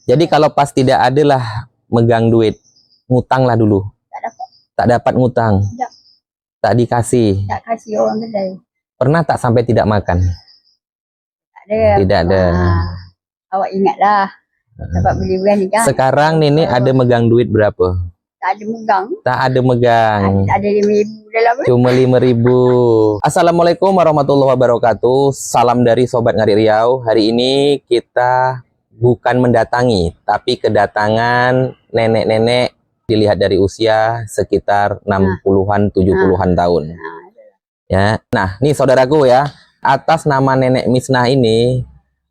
Jadi kalau pas tidak ada lah megang duit, ngutang lah dulu. Tak dapat. Tak dapat ngutang. Tak. Tak dikasih. Tak kasih orang kedai. Pernah tak sampai tidak makan? Tak ada. Tidak ada. Awak ingatlah. Dapat beli bulan ni kan. Sekarang nenek ada megang duit berapa? Tak ada megang. Tak ada megang. Ada 5,000 dalam. Cuma 5.000. Assalamualaikum warahmatullahi wabarakatuh. Salam dari Sobat Ngarik Riau. Hari ini kita bukan mendatangi, tapi kedatangan nenek-nenek dilihat dari usia sekitar 60-an, 70-an tahun. Ya. Nah, nih saudaraku ya, atas nama Nenek Misnah ini,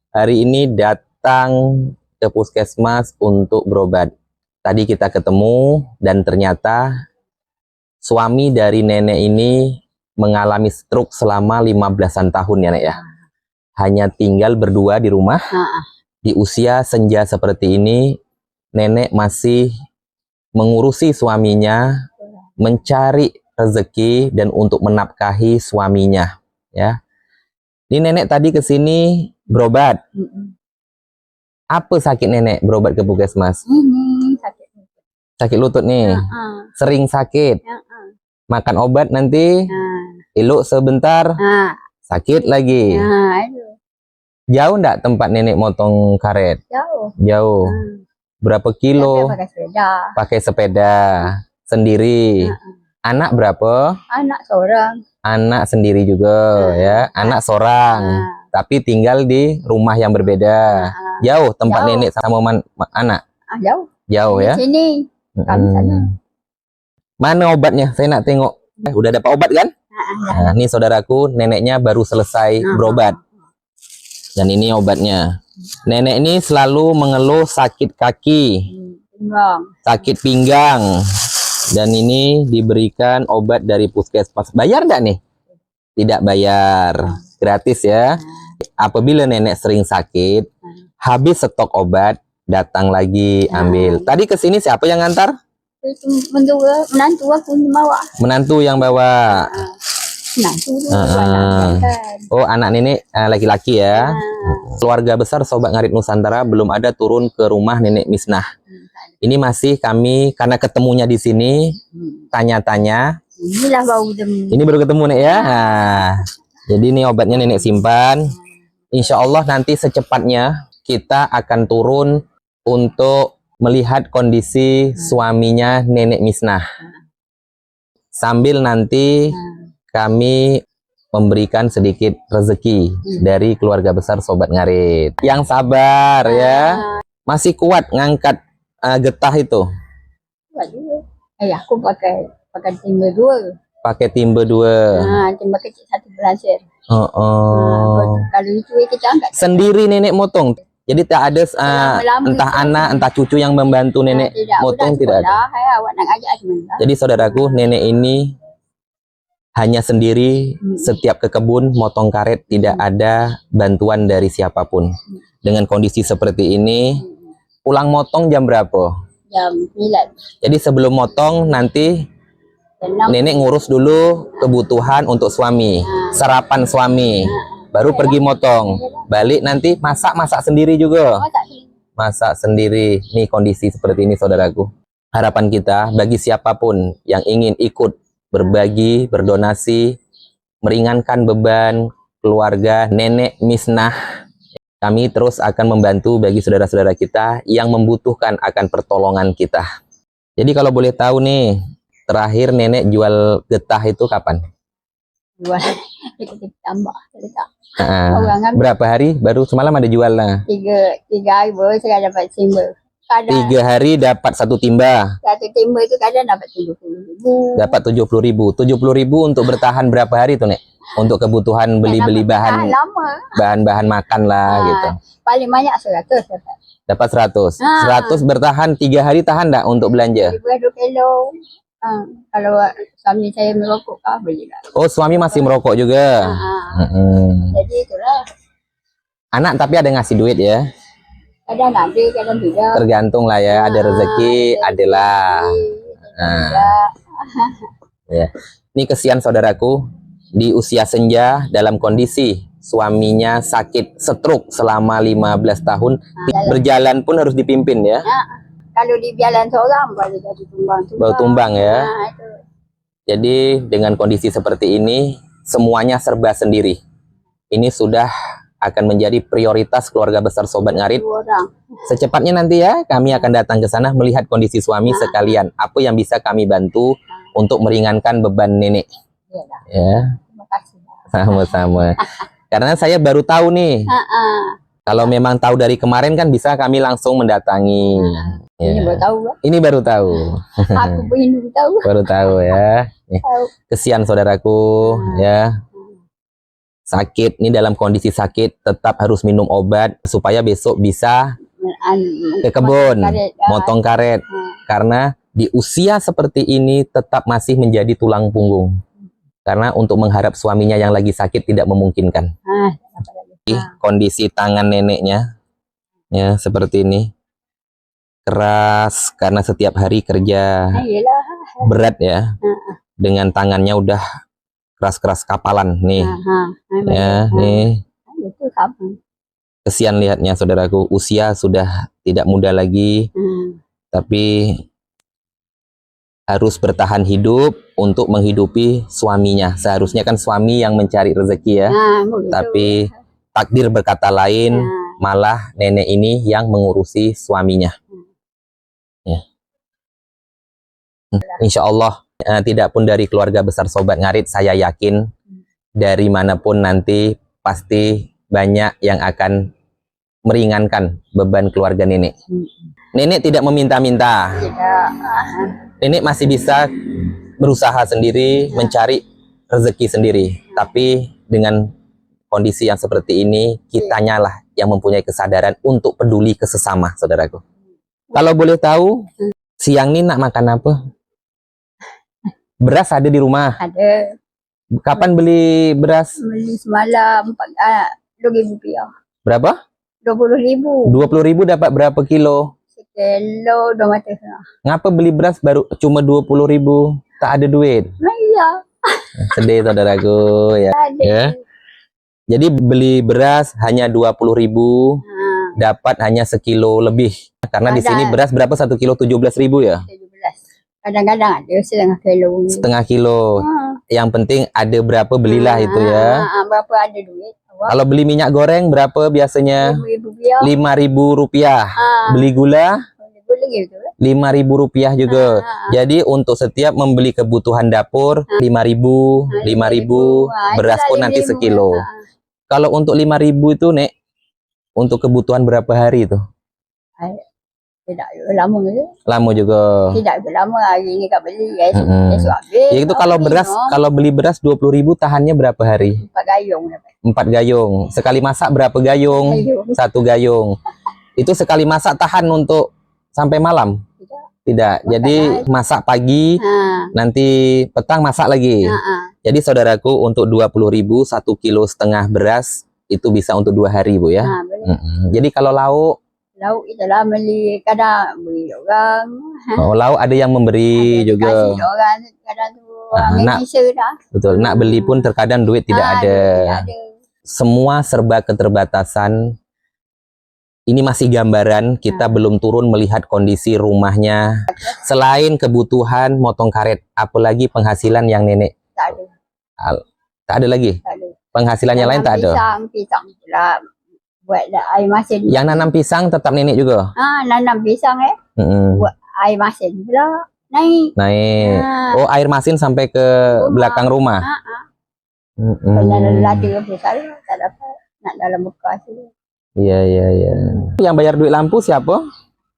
hari ini datang ke puskesmas untuk berobat. Tadi kita ketemu dan ternyata suami dari nenek ini mengalami stroke selama 15-an tahun ya, Nek ya. Hanya tinggal berdua di rumah. Di usia senja seperti ini, nenek masih mengurusi suaminya, mencari rezeki dan untuk menafkahi suaminya, ya. Ini nenek tadi ke sini berobat. Apa sakit nenek berobat ke puskesmas? Sakit. Sakit lutut nih. Sering sakit. Makan obat nanti, elok sebentar, sakit lagi. Jauh enggak tempat nenek motong karet? Jauh. Jauh. Berapa kilo? Pakai sepeda. Pakai sepeda. Sendiri. Anak berapa? Anak seorang. Anak sendiri juga ya. Anak seorang. Tapi tinggal di rumah yang berbeda. Jauh tempat nenek sama anak? Jauh. Jauh ya. Di sini. Kami sana. Mana obatnya? Saya nak tengok. Udah dapat obat kan? Nah, ini saudaraku, neneknya baru selesai berobat. Dan ini obatnya. Nenek ini selalu mengeluh sakit kaki, sakit pinggang. Dan ini diberikan obat dari puskesmas. Bayar enggak nih? Tidak bayar. Gratis ya. Apabila nenek sering sakit, habis stok obat, datang lagi ambil. Tadi ke sini siapa yang ngantar? Menantu aku bawa. Menantu yang bawa. Menantu Oh, anak nenek laki-laki ya. Keluarga besar Sobat Ngarit Nusantara belum ada turun ke rumah Nenek Misnah. Ini masih kami karena ketemunya di sini tanya-tanya. Inilah baru ketemu. Ini baru ketemu Nek ya. Nah, jadi ini obatnya nenek simpan. Insya Allah nanti secepatnya kita akan turun untuk melihat kondisi suaminya Nenek Misnah. Sambil nanti kami memberikan sedikit rezeki dari keluarga besar Sobat Ngarit. Yang sabar ya. Masih kuat ngangkat getah itu. Aku pakai timba 2. Pakai timba 2. Timba kecil 1 belajar. Kalau itu kita angkat. Sendiri nenek motong. Jadi tak ada entah anak, entah cucu yang membantu nenek motong, tidak ada. Jadi saudaraku, nenek ini hanya sendiri setiap ke kebun motong karet, tidak ada bantuan dari siapapun. Dengan kondisi seperti ini, pulang motong jam berapa? Jam 9. Jadi sebelum motong nanti nenek ngurus dulu kebutuhan untuk suami, sarapan suami, baru pergi motong. Balik nanti masak sendiri juga. Masak sendiri. Nih kondisi seperti ini saudaraku. Harapan kita bagi siapapun yang ingin ikut berbagi, berdonasi, meringankan beban keluarga Nenek Misnah. Kami terus akan membantu bagi saudara-saudara kita yang membutuhkan akan pertolongan kita. Jadi kalau boleh tahu nih, terakhir nenek jual getah itu kapan? Jual tambah. Berapa hari? Baru semalam ada jual lah. 3 hari baru saya dapat timba. 3 hari dapat 1 timba. 1 timba itu kadang dapat 70.000. Dapat 70.000. 70.000 untuk bertahan berapa hari tuh Nek? Untuk kebutuhan beli-beli bahan-bahan makan lah gitu. Paling banyak 100 dapat. Dapat 100. 100 bertahan 3 hari, tahan enggak untuk belanja? 2 kilo. Kalau suami saya merokok boleh tak? Oh, suami masih merokok juga. Jadi itulah. Anak tapi ada ngasih duit ya? Kadang ada, kadang tidak. Tergantung lah ya, ada rezeki, adalah. Ya. Ini kesian saudaraku, di usia senja dalam kondisi suaminya sakit stroke selama 15 tahun. Berjalan pun harus dipimpin ya. Kalau di jalan seorang baru jadi tumbang-tumbang. Baru tumbang ya. Itu. Jadi dengan kondisi seperti ini semuanya serba sendiri. Ini sudah akan menjadi prioritas keluarga besar Sobat Ngarit. 2 orang. Secepatnya nanti ya kami akan datang ke sana melihat kondisi suami sekalian. Apa yang bisa kami bantu untuk meringankan beban nenek. Iyalah. Ya, Terima kasih. sama-sama. Karena saya baru tahu nih. Kalau memang tahu dari kemarin kan bisa kami langsung mendatangi. Ini Ya. baru tahu kan? Ini baru tahu. Aku pun ini baru tahu. Baru tahu ya. Tahu. Kesian saudaraku ya. Sakit, ini dalam kondisi sakit tetap harus minum obat supaya besok bisa ke kebun, motong karet. Karena di usia seperti ini tetap masih menjadi tulang punggung. Karena untuk mengharap suaminya yang lagi sakit tidak memungkinkan. Apa lagi? Kondisi tangan neneknya ya seperti ini. Keras karena setiap hari kerja Iyalah. berat ya. Dengan tangannya udah keras-keras kapalan nih. Ya, nih. Itu sama. Kesian lihatnya saudaraku, usia sudah tidak muda lagi, tapi harus bertahan hidup untuk menghidupi suaminya. Seharusnya kan suami yang mencari rezeki ya, tapi takdir berkata lain, malah nenek ini yang mengurusi suaminya. Ya. Insya Allah tidak pun dari keluarga besar Sobat Ngarit, saya yakin dari manapun nanti pasti banyak yang akan meringankan beban keluarga nenek. Nenek tidak meminta-minta. Tidak. Nenek masih bisa berusaha sendiri, mencari rezeki sendiri. Tapi dengan kondisi yang seperti ini, kitanya lah yang mempunyai kesadaran untuk peduli ke sesama, saudaraku. Kalau boleh tahu, siang ini nak makan apa? Beras ada di rumah. Ada. Kapan beli beras? Beli semalam RM2.000. Berapa? RM20.000. 20.000 dapat berapa kilo? Sekilo 2,5. Ngapa beli beras baru cuma 20.000? Tak ada duit. Nah, iya. Sedih saudaraku ya. Ada. Ya. Jadi beli beras hanya 20.000, dapat hanya sekilo lebih. Karena di sini beras berapa 1 kilo 17.000 ya? 17. Kadang-kadang ada setengah kilo. Setengah kilo. Yang penting ada berapa belilah itu ya. Berapa ada duit? Kalau beli minyak goreng berapa biasanya? RM5.000. Rp5.000. Beli gula Boleh gitu. Rp5.000 juga. Jadi untuk setiap membeli kebutuhan dapur Rp5.000, beras pun nanti sekilo. Kalau untuk Rp5.000 itu Nek, untuk kebutuhan berapa hari itu? Tidak lama gitu. Lama juga. Tidak lama hari ini kak beli. Esok habis. Ya itu kalau beras, kalau beli beras 20.000 tahannya berapa hari? 4 gayung dapat. 4 gayung. Sekali masak berapa gayung? 1 gayung. Itu sekali masak tahan untuk sampai malam? Tidak. Jadi masak pagi, nanti petang masak lagi. Jadi saudaraku untuk 20.000 1,5 kilo beras itu bisa untuk 2 hari Bu ya. Jadi kalau lauk Itulah beli kadang beli orang. Oh, lauk ada yang memberi juga. Kasih orang kadang tu orang bisa dah. Betul. Nak beli pun terkadang duit tidak ada. Semua serba keterbatasan. Ini masih gambaran, kita belum turun melihat kondisi rumahnya. Selain kebutuhan motong karet, apalagi penghasilan yang nenek? Tak ada. Tak ada lagi? Tak ada. Penghasilan yang lain tak ada? Pisang pula. Buat air masin. Yang nanam pisang tetap nenek juga? Nanam pisang buat air masin pula. Naik. Oh, air masin sampai ke belakang rumah? Kalau lagi besar, tak dapat. Nak dalam bekas tu. Iya. Yang bayar duit lampu siapa?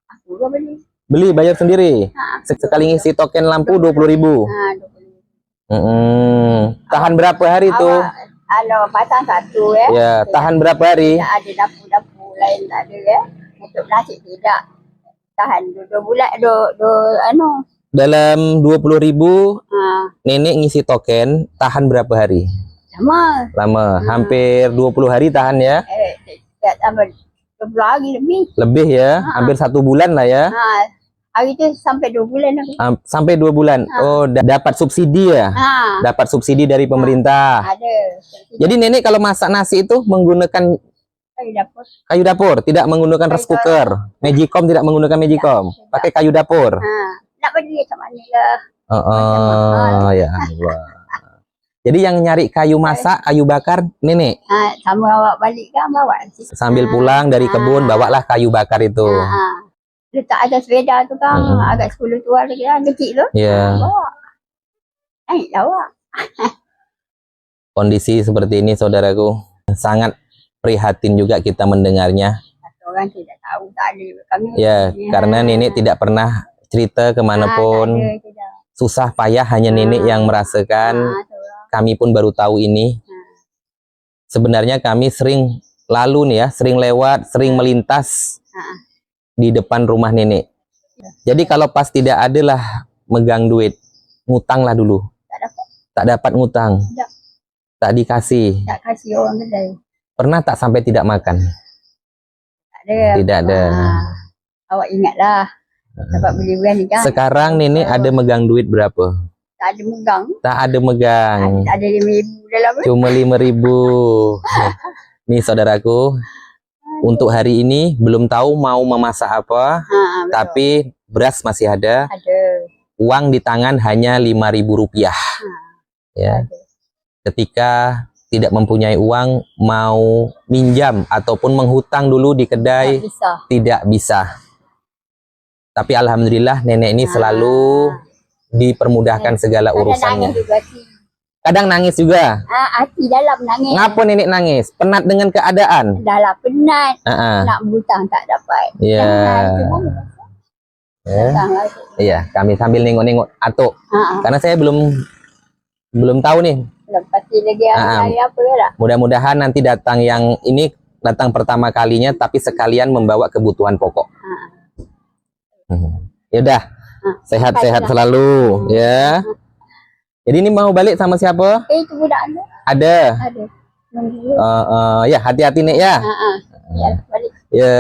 Aku juga beli. Beli, bayar sendiri? Sekali ngisi token lampu 20.000? 20.000. Tahan berapa hari tu? Kalau pasang satu ya. Ya, tahan berapa hari? Tak ada dapur-dapur lain tak ada ya. Untuk nasi tidak. Tahan 2 bulan, Dalam 20.000 nenek ngisi token, tahan berapa hari? Lama. Hampir 20 hari tahan ya? Tak tambah 20 hari lebih. Lebih ya? Hampir 1 bulan lah ya? Hari tu sampai 2 bulan aku. Sampai 2 bulan. Oh, dapat subsidi ya? Dapat subsidi dari pemerintah. Ada. Jadi nenek kalau masak nasi itu menggunakan Kayu dapur. kayu dapur, tidak menggunakan rice cooker. Magicom tidak menggunakan Magicom. Pakai kayu dapur. Nak beli macam mana lah. Ya Allah. Jadi yang nyari kayu masak, kayu bakar nenek. Sama awak balik kan bawa. Sambil pulang dari kebun bawalah kayu bakar itu. Letak atas sepeda tu kan, agak 10 tuan lagi kan, kecil tu. Ya. Bawa. Bawa. Kondisi seperti ini saudaraku, sangat prihatin juga kita mendengarnya. Orang tidak tahu, tak ada kami. Ya, karena nenek tidak pernah cerita kemanapun. Susah payah hanya nenek yang merasakan. Kami pun baru tahu ini. Sebenarnya kami sering lalu nih ya, sering lewat, sering melintas di depan rumah nenek. Jadi kalau pas tidak ada lah megang duit, ngutanglah dulu. Tak dapat ngutang. Tak dikasih. Tak kasih orang kedai. Pernah tak sampai tidak makan? Tak ada. Tidak ada. Awak ingatlah. Dapat beli bulan ni kan. Sekarang nenek ada megang duit berapa? Tak ada megang. Tak ada megang. Ada 5,000 dalam ni. Cuma 5.000. Nih saudaraku, untuk hari ini belum tahu mau memasak apa, tapi beras masih ada. Ada. Uang di tangan hanya Rp5.000. Ya. Ketika tidak mempunyai uang, mau minjam ataupun menghutang dulu di kedai, tidak bisa. Tapi alhamdulillah nenek ini selalu dipermudahkan segala urusannya. Kadang nangis juga. Hati dalam nangis. Ngapa nenek nangis? Penat dengan keadaan. Dah lah penat. Nak berhutang tak dapat. Ya. Iya, kami sambil nengok-nengok atuk. Karena saya belum tahu nih. Belum pasti lagi apa lah. Mudah-mudahan nanti datang yang ini datang pertama kalinya, tapi sekalian membawa kebutuhan pokok. Ya udah, sehat-sehat selalu ya. Jadi ini mau balik sama siapa? Itu budak ada. Ada. Ya hati-hati nek ya. Ya, balik. Ya.